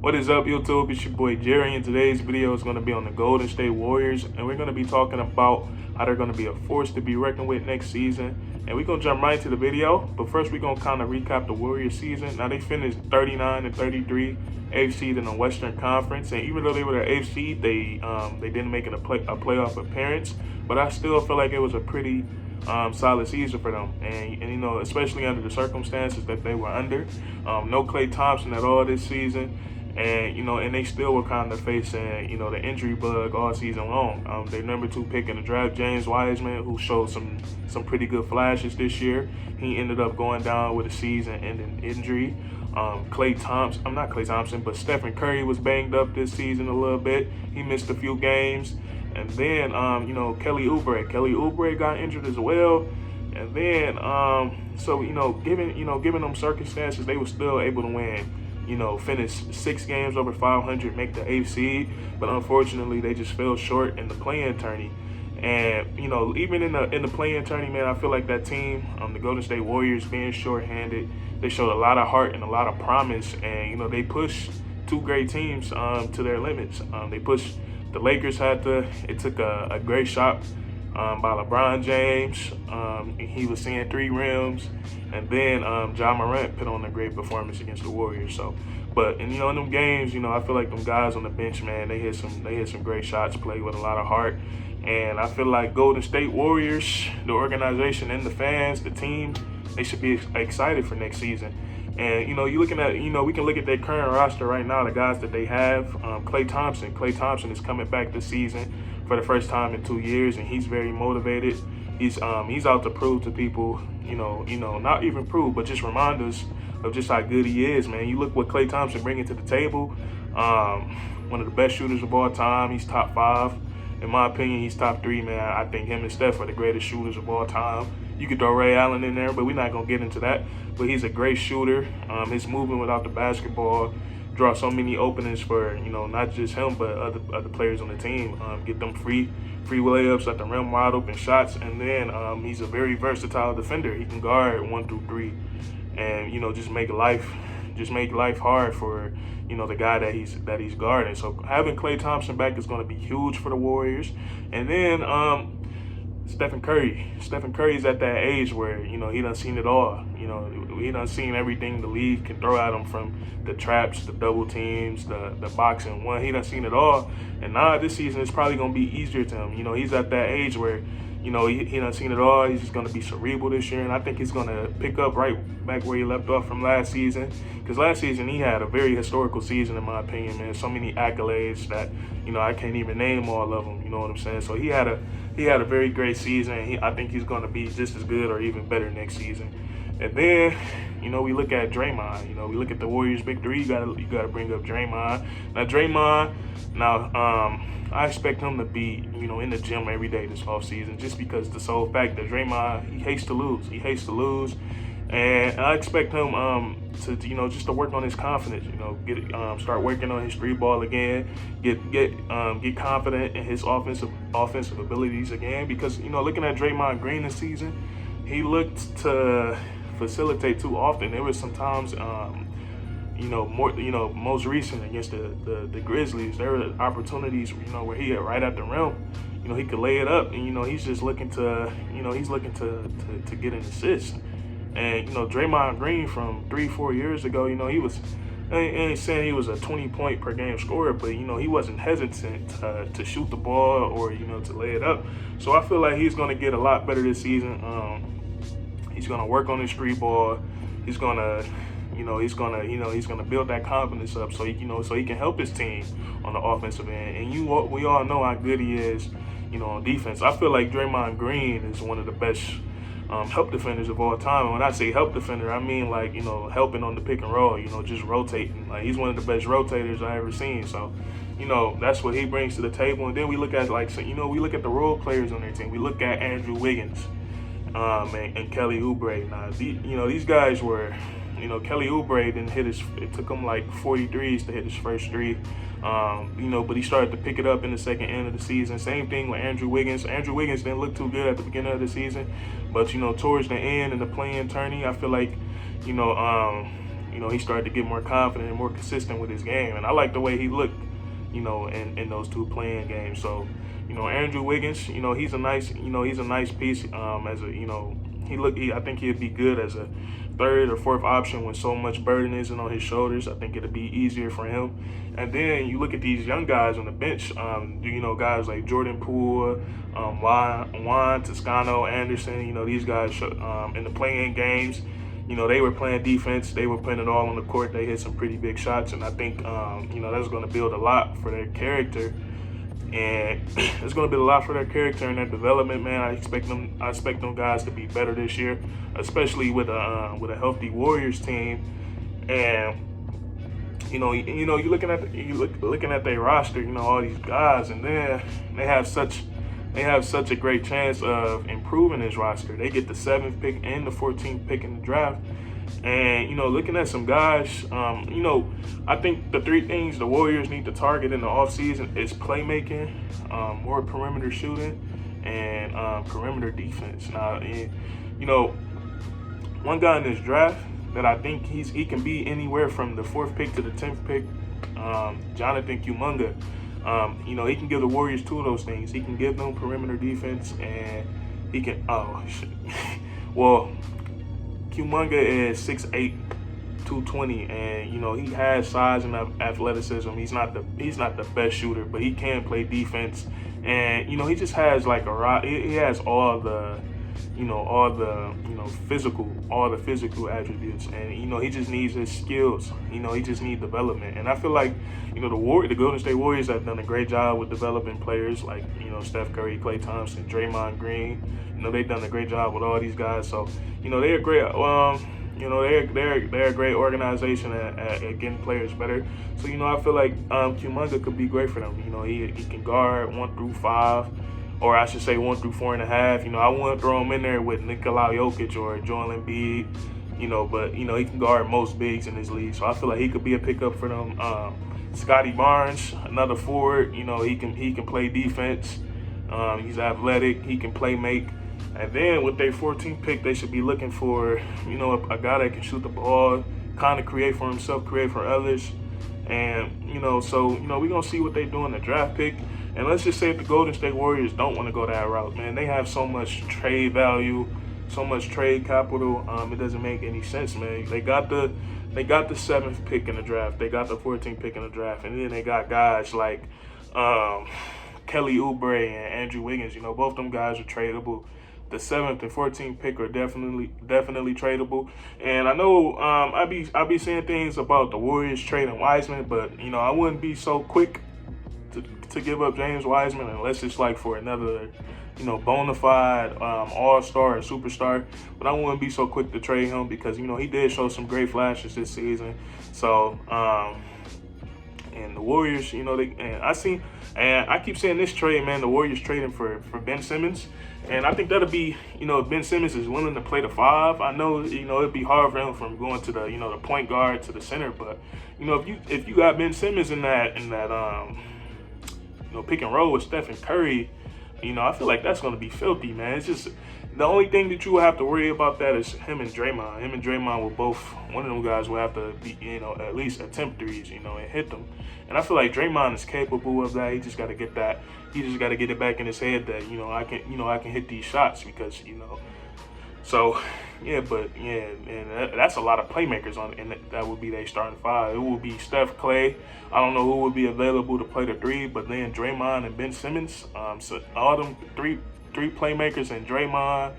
What is up, YouTube? It's your boy Jerry, and today's video is going to be on the Golden State Warriors, and we're going to be talking about how they're going to be a force to be reckoned with next season. And we're going to jump right into the video, but first we're going to kind of recap the Warriors season. Now, they finished 39-33, 8th seed in the Western Conference, and even though they were the 8th seed, they didn't make a playoff appearance, but I still feel like it was a pretty solid season for them, and you know, especially under the circumstances that they were under. No Klay Thompson at all this season. And you know, and they still were kind of facing, you know, the injury bug all season long. Their number 2 pick in the draft, James Wiseman, who showed some pretty good flashes this year. He ended up going down with a season-ending injury. Not Klay Thompson, but Stephen Curry was banged up this season a little bit. He missed a few games, and then you know, Kelly Oubre got injured as well. And then so given them circumstances, they were still able to win. You know, finish 6 games over 500, make the 8th seed, but unfortunately they just fell short in the play-in tourney. And you know, even in the play-in tourney, man, I feel like that team, the Golden State Warriors, being short-handed, they showed a lot of heart and a lot of promise, and you know, they pushed 2 great teams to their limits. They pushed the Lakers. It took a great shot by LeBron James. He was seeing 3 rims, and then Ja Morant put on a great performance against the Warriors. So, but and you know, in them games, you know, I feel like them guys on the bench, man, they hit some great shots, played with a lot of heart, and I feel like Golden State Warriors, the organization and the fans, the team, they should be excited for next season. And you know, we can look at their current roster right now, the guys that they have. Klay Thompson is coming back this season for the first time in 2 years, and he's very motivated. He's out to prove to people, you know, not even prove, but just remind us of just how good he is, man. You look what Klay Thompson bringing to the table. One of the best shooters of all time. He's top 5. In my opinion, he's top 3, man. I think him and Steph are the greatest shooters of all time. You could throw Ray Allen in there, but we're not going to get into that. But he's a great shooter. His movement without the basketball draw so many openings for, you know, not just him, but other players on the team. Get them free layups at the rim, wide open shots. And then he's a very versatile defender. He can guard 1 through 3 and, you know, just make life hard for, you know, the guy that he's guarding. So having Klay Thompson back is going to be huge for the Warriors. And then Stephen Curry's at that age where, you know, he done seen it all. You know, he done seen everything the league can throw at him, from the traps, the double teams, the boxing one. He done seen it all. And now this season it's probably going to be easier to him. You know, he's at that age where, you know, he done seen it all. He's just going to be cerebral this year, and I think he's going to pick up right back where he left off from last season. Because last season he had a very historical season, in my opinion, man. So many accolades that, you know, I can't even name all of them. You know what I'm saying? So he had a very great season. I think he's going to be just as good or even better next season. And then, you know, we look at Draymond. You know, we look at the Warriors' big 3. You gotta bring up Draymond. I expect him to be, you know, in the gym every day this offseason, just because the sole fact that Draymond, he hates to lose. And I expect him to, you know, just to work on his confidence. You know, start working on his 3 ball again. Get confident in his offensive abilities again. Because, you know, looking at Draymond Green this season, he looked to facilitate too often. There was some times, most recent against the Grizzlies, there were opportunities, you know, where he had right at the rim, you know, he could lay it up, and you know, he's just looking to get an assist. And you know, Draymond Green from 3-4 years ago, you know, I ain't saying he was a 20-point per game scorer, but you know, he wasn't hesitant to shoot the ball or, you know, to lay it up. So I feel like he's going to get a lot better this season. He's going to work on his 3 ball. He's going to build that confidence up so he can help his team on the offensive end. And we all know how good he is, you know, on defense. I feel like Draymond Green is one of the best help defenders of all time. And when I say help defender, I mean, like, you know, helping on the pick and roll, you know, just rotating. Like, he's one of the best rotators I ever seen. So, you know, that's what he brings to the table. And then we look at, we look at the role players on their team. We look at Andrew Wiggins and Kelly Oubre. Now, these guys were, you know, Kelly Oubre it took him like 43s to hit his first 3. But he started to pick it up in the second end of the season. Same thing with Andrew Wiggins. Andrew Wiggins didn't look too good at the beginning of the season, but, you know, towards the end in the play-in tourney, I feel like, he started to get more confident and more consistent with his game. And I like the way he looked, in those 2 playing games. So, Andrew Wiggins, he's a nice piece. As a, I think he'd be good as a 3rd or 4th option when so much burden isn't on his shoulders. I think it'd be easier for him. And then you look at these young guys on the bench. Guys like Jordan Poole, Juan, Toscano, Anderson. These guys in the playing games. They were playing defense. They were putting it all on the court. They hit some pretty big shots, and I think that's going to build a lot for their character. And it's going to build a lot for their character and their development, man. I expect them guys to be better this year, especially with a healthy Warriors team. And you're looking at their roster, all these guys, and then they have such a great chance of improving this roster. They get the 7th pick and the 14th pick in the draft. And, looking at some guys, I think the 3 things the Warriors need to target in the offseason is playmaking, more perimeter shooting, and perimeter defense. Now, one guy in this draft that I think he can be anywhere from the 4th pick to the 10th pick, Jonathan Kuminga. He can give the Warriors 2 of those things. He can give them perimeter defense, and he can. Well, Kuminga is 6'8", 220, and he has size and athleticism. He's not the best shooter, but he can play defense, and he just has he has all the physical attributes, and he just needs his skills. He just needs development, and I feel like the Golden State Warriors have done a great job with developing players like Steph Curry, Klay Thompson, Draymond Green. They've done a great job with all these guys. So they're a great they're a great organization at getting players better. So I feel like Kuminga could be great for them. He can guard 1 through 5. Or I should say 1 through 4.5. I wouldn't throw him in there with Nikola Jokic or Joel Embiid, but he can guard most bigs in this league. So I feel like he could be a pickup for them. Scotty Barnes, another forward. He can play defense. He's athletic. He can make. And then with their 14th pick, they should be looking for a guy that can shoot the ball, kind of create for himself, create for others. And we're gonna see what they do in the draft pick. And let's just say if the Golden State Warriors don't want to go that route, man, they have so much trade value, so much trade capital. It doesn't make any sense, man. They got the 7th pick in the draft. They got the 14th pick in the draft, and then they got guys like Kelly Oubre and Andrew Wiggins. Both them guys are tradable. The 7th and 14th pick are definitely tradable. And I know I be saying things about the Warriors trading Wiseman, but I wouldn't be so quick to give up James Wiseman unless it's for another bona fide all-star or superstar. But I wouldn't be so quick to trade him because he did show some great flashes this season. So and the Warriors, I keep saying this trade, man, the Warriors trading for Ben Simmons. And I think that'll be, if Ben Simmons is willing to play the 5, I know, it'd be hard for him from going to the, the point guard to the center. But, if you got Ben Simmons in that pick and roll with Stephen Curry, I feel like that's going to be filthy, man. It's just the only thing that you will have to worry about that is him and Draymond. Him and Draymond will both, one of them guys will have to be, at least attempt threes, and hit them. And I feel like Draymond is capable of that. He just got to get that. He just got to get it back in his head that, I can hit these shots because, So, and that's a lot of playmakers and that would be their starting 5. It would be Steph, Klay. I don't know who would be available to play the 3, but then Draymond and Ben Simmons. So all them three playmakers and Draymond,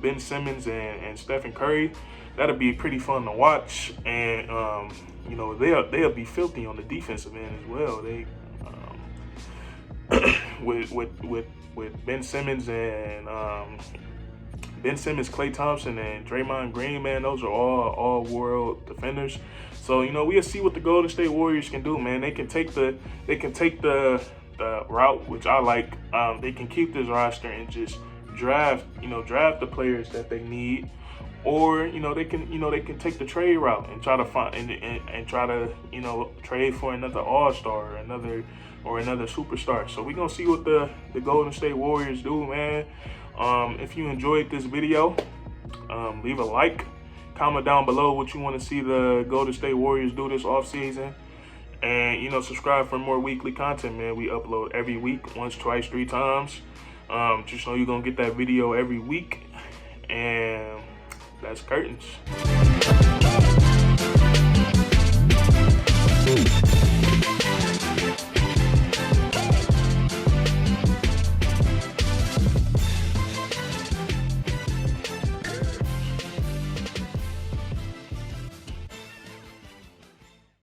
Ben Simmons, and Stephen Curry. That'll be pretty fun to watch, and they'll be filthy on the defensive end as well. They with Ben Simmons and Klay Thompson, and Draymond Green, man, those are all world defenders. So we'll see what the Golden State Warriors can do, man. They can take the route, which I like. They can keep this roster and just draft the players that they need, or they can take the trade route and try to find and try to trade for another all-star or another superstar. So we're gonna see what the Golden State Warriors do, man. If you enjoyed this video, leave a like, comment down below what you want to see the Golden State Warriors do this offseason. And, you know, subscribe for more weekly content, man. We upload every week, once, twice, 3 times. Just know you're going to get that video every week. And that's curtains.